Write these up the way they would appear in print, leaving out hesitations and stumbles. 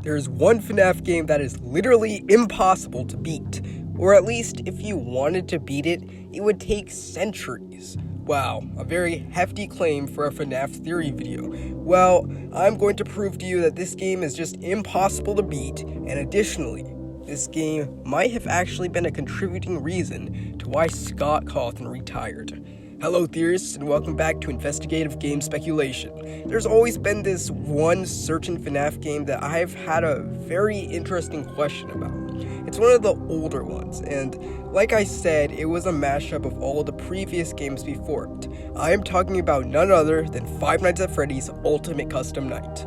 There's one FNAF game that is literally impossible to beat. Or at least, if you wanted to beat it, it would take centuries. Wow, a very hefty claim for a FNAF theory video. Well, I'm going to prove to you that this game is just impossible to beat, and additionally, this game might have actually been a contributing reason to why Scott Cawthon retired. Hello theorists, and welcome back to Investigative Game Speculation. There's always been this one certain FNAF game that I've had a very interesting question about. It's one of the older ones, and like I said, it was a mashup of all the previous games before it. I am talking about none other than Five Nights at Freddy's Ultimate Custom Night.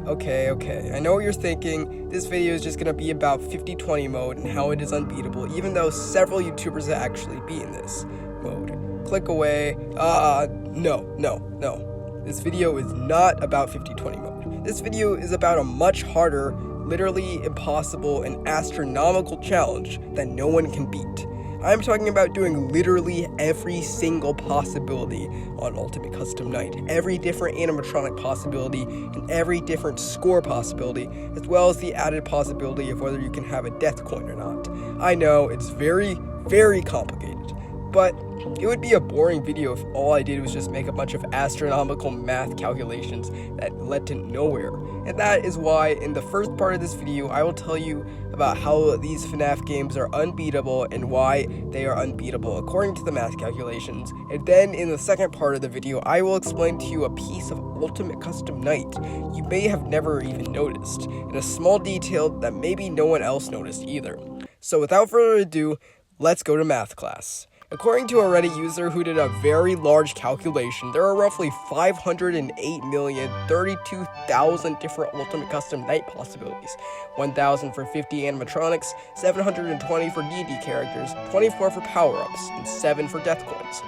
Okay, I know what you're thinking. This video is just gonna be about 50-20 mode and how it is unbeatable, even though several YouTubers have actually beaten this mode. Click away. No. This video is not about 50-20 mode. This video is about a much harder, literally impossible, and astronomical challenge that no one can beat. I'm talking about doing literally every single possibility on Ultimate Custom Night, every different animatronic possibility, and every different score possibility, as well as the added possibility of whether you can have a death coin or not. I know, it's very, very complicated, but it would be a boring video if all I did was just make a bunch of astronomical math calculations that led to nowhere. And that is why in the first part of this video, I will tell you about how these FNAF games are unbeatable and why they are unbeatable according to the math calculations. And then in the second part of the video, I will explain to you a piece of Ultimate Custom Night you may have never even noticed, and a small detail that maybe no one else noticed either. So without further ado, let's go to math class. According to a Reddit user who did a very large calculation, there are roughly 508,032,000 different Ultimate Custom Night possibilities, 1,000 for 50 animatronics, 720 for DD characters, 24 for power-ups, and 7 for death coins.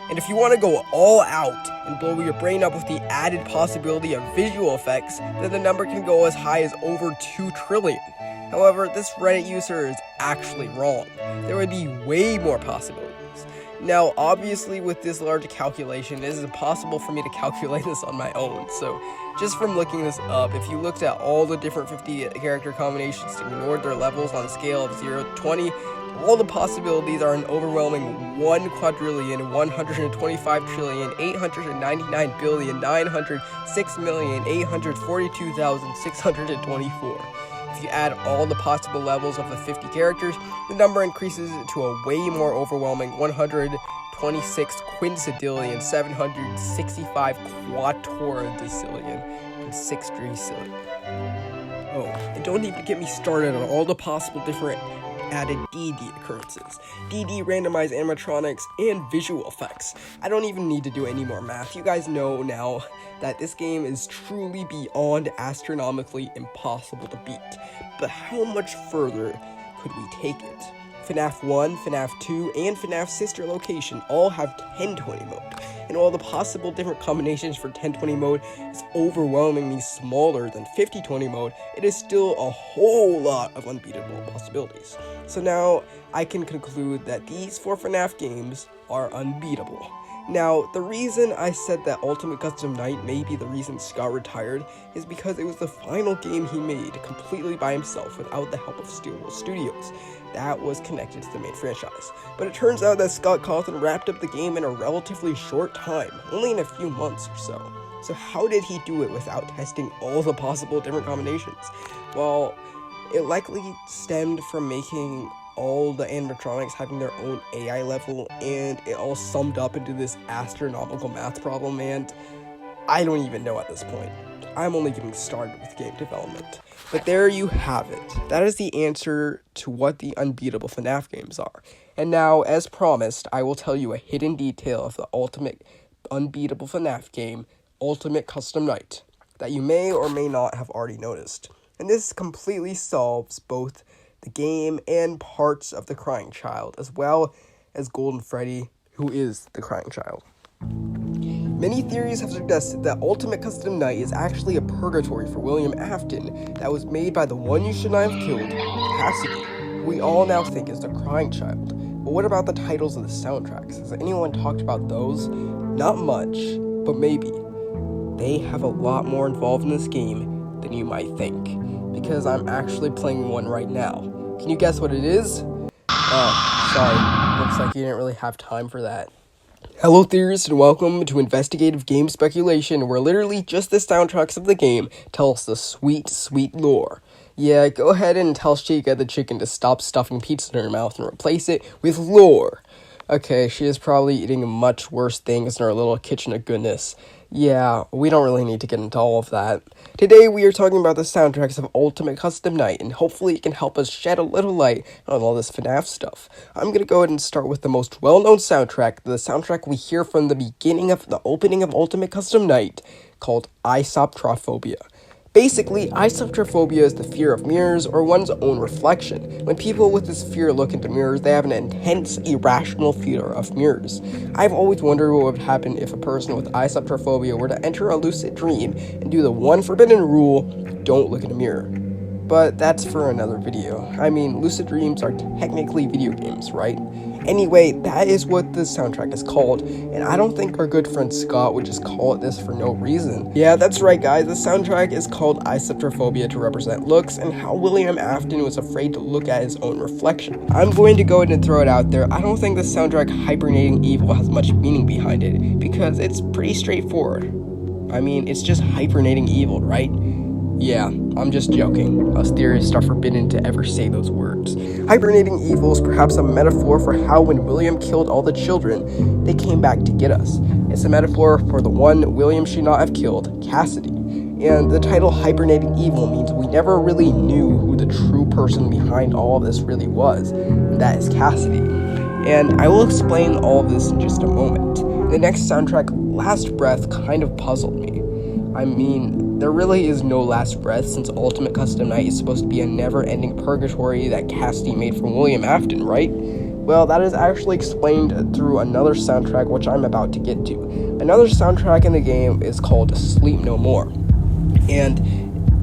And if you want to go all out and blow your brain up with the added possibility of visual effects, then the number can go as high as over 2 trillion. However, this Reddit user is actually wrong. There would be way more possibilities. Now, obviously, with this large calculation, it is impossible for me to calculate this on my own. So, just from looking this up, if you looked at all the different 50 character combinations and ignored their levels on a scale of 0 to 20, all the possibilities are an overwhelming 1,125,899,906,842,624. If you add all the possible levels of the 50 characters, the number increases to a way more overwhelming 126 quintillion, 765 quatortillion, and 6 trillion. Oh, and don't even get me started on all the possible different added DD occurrences, DD randomized animatronics, and visual effects. I don't even need to do any more math. You guys know now that this game is truly beyond astronomically impossible to beat. But how much further could we take it? FNAF 1, FNAF 2, and FNAF Sister Location all have 10-20 mode, and while the possible different combinations for 10-20 mode is overwhelmingly smaller than 50-20 mode, it is still a whole lot of unbeatable possibilities. So now I can conclude that these 4 FNAF games are unbeatable. Now, the reason I said that Ultimate Custom Night may be the reason Scott retired is because it was the final game he made completely by himself without the help of Steelwood Studios. That was connected to the main franchise. But it turns out that Scott Cawthon wrapped up the game in a relatively short time, only in a few months or so. So how did he do it without testing all the possible different combinations? Well, it likely stemmed from making all the animatronics having their own AI level, and it all summed up into this astronomical math problem, and I don't even know at this point. I'm only getting started with game development. But there you have it. That is the answer to what the unbeatable FNAF games are. And now, as promised, I will tell you a hidden detail of the ultimate unbeatable FNAF game, Ultimate Custom Night, that you may or may not have already noticed. And this completely solves both the game and parts of the crying child, as well as Golden Freddy, who is the crying child. Many theories have suggested that Ultimate Custom Night is actually a purgatory for William Afton that was made by the one you should not have killed, Cassidy, who we all now think is the crying child. But what about the titles of the soundtracks? Has anyone talked about those? Not much, but maybe. They have a lot more involved in this game than you might think, because I'm actually playing one right now. Can you guess what it is? Oh, sorry. Looks like you didn't really have time for that. Hello theorists, and welcome to Investigative Game Speculation, where literally just the soundtracks of the game tell us the sweet, sweet lore. Yeah, go ahead and tell Chica the chicken to stop stuffing pizza in her mouth and replace it with lore. Okay, she is probably eating much worse things in her little kitchen of goodness. Yeah, we don't really need to get into all of that. Today we are talking about the soundtracks of Ultimate Custom Night, and hopefully it can help us shed a little light on all this FNAF stuff. I'm gonna go ahead and start with the most well-known soundtrack, the soundtrack we hear from the beginning of the opening of Ultimate Custom Night, called Isoptrophobia. Basically, isoptrophobia is the fear of mirrors or one's own reflection. When people with this fear look into mirrors, they have an intense, irrational fear of mirrors. I've always wondered what would happen if a person with isoptrophobia were to enter a lucid dream and do the one forbidden rule, don't look in a mirror. But that's for another video. I mean, lucid dreams are technically video games, right? Anyway, that is what the soundtrack is called, and I don't think our good friend Scott would just call it this for no reason. Yeah, that's right guys, the soundtrack is called Isoptrophobia to represent looks and how William Afton was afraid to look at his own reflection. I'm going to go ahead and throw it out there, I don't think the soundtrack Hibernating Evil has much meaning behind it, because it's pretty straightforward. I mean, it's just hibernating evil, right? Yeah, I'm just joking. Us theorists are forbidden to ever say those words. Hibernating evil is perhaps a metaphor for how when William killed all the children, they came back to get us. It's a metaphor for the one William should not have killed, Cassidy. And the title Hibernating Evil means we never really knew who the true person behind all of this really was, and that is Cassidy. And I will explain all of this in just a moment. The next soundtrack, Last Breath, kind of puzzled me. I mean, there really is no last breath since Ultimate Custom Night is supposed to be a never-ending purgatory that Cassidy made for William Afton, right? Well, that is actually explained through another soundtrack which I'm about to get to. Another soundtrack in the game is called Sleep No More. And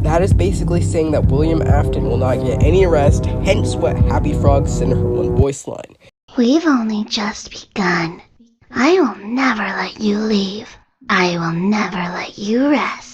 that is basically saying that William Afton will not get any rest, hence what Happy Frog said in her one voice line. We've only just begun. I will never let you leave. I will never let you rest.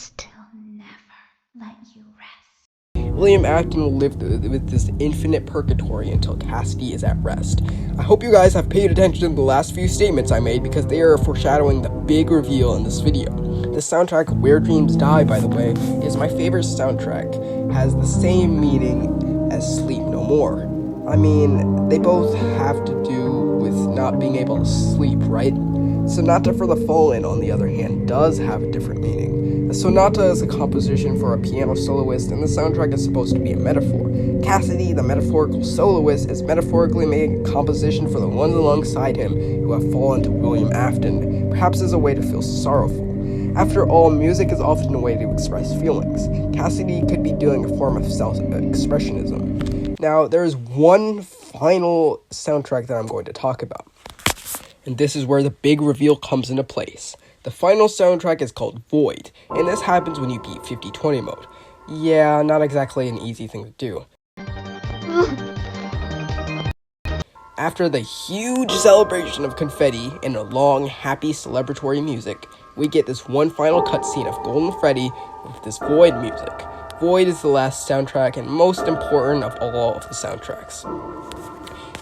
William Afton will live with this infinite purgatory until Cassidy is at rest. I hope you guys have paid attention to the last few statements I made because they are foreshadowing the big reveal in this video. The soundtrack Where Dreams Die, by the way, is my favorite soundtrack. Has the same meaning as Sleep No More. I mean, they both have to do with not being able to sleep, right? Sonata for the Fallen, on the other hand, does have a different meaning. A sonata is a composition for a piano soloist, and the soundtrack is supposed to be a metaphor. Cassidy, the metaphorical soloist, is metaphorically making a composition for the ones alongside him who have fallen to William Afton, perhaps as a way to feel sorrowful. After all, music is often a way to express feelings. Cassidy could be doing a form of self-expressionism. Now, there is one final soundtrack that I'm going to talk about. And this is where the big reveal comes into place. The final soundtrack is called Void, and this happens when you beat 50-20 mode. Yeah, not exactly an easy thing to do. After the huge celebration of confetti and a long, happy celebratory music, we get this one final cutscene of Golden Freddy with this Void music. Void is the last soundtrack and most important of all of the soundtracks.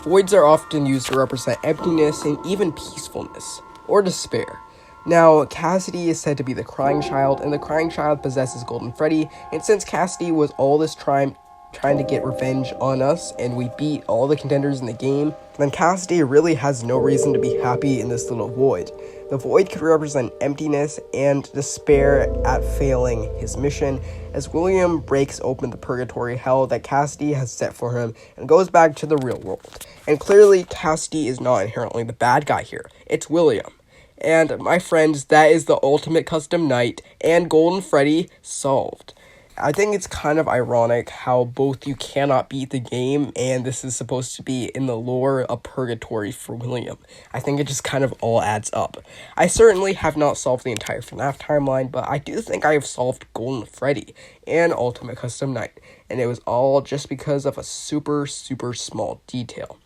Voids are often used to represent emptiness and even peacefulness, or despair. Now, Cassidy is said to be the crying child, and the crying child possesses Golden Freddy, and since Cassidy was all this time trying to get revenge on us, and we beat all the contenders in the game, then Cassidy really has no reason to be happy in this little void. The void could represent emptiness and despair at failing his mission, as William breaks open the purgatory hell that Cassidy has set for him and goes back to the real world. And clearly, Cassidy is not inherently the bad guy here. It's William. And my friends, that is the Ultimate Custom Night and Golden Freddy solved. I think it's kind of ironic how both you cannot beat the game and this is supposed to be in the lore a purgatory for William. I think it just kind of all adds up. I certainly have not solved the entire FNAF timeline, but I do think I have solved Golden Freddy and Ultimate Custom Night, and it was all just because of a super small detail.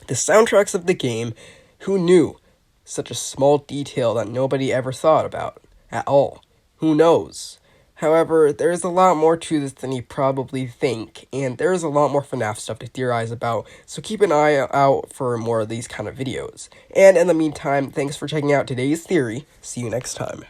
The soundtracks of the game, who knew? Such a small detail that nobody ever thought about at all. Who knows? However, there's a lot more to this than you probably think, and there's a lot more FNAF stuff to theorize about, so keep an eye out for more of these kind of videos. And in the meantime, thanks for checking out today's theory. See you next time.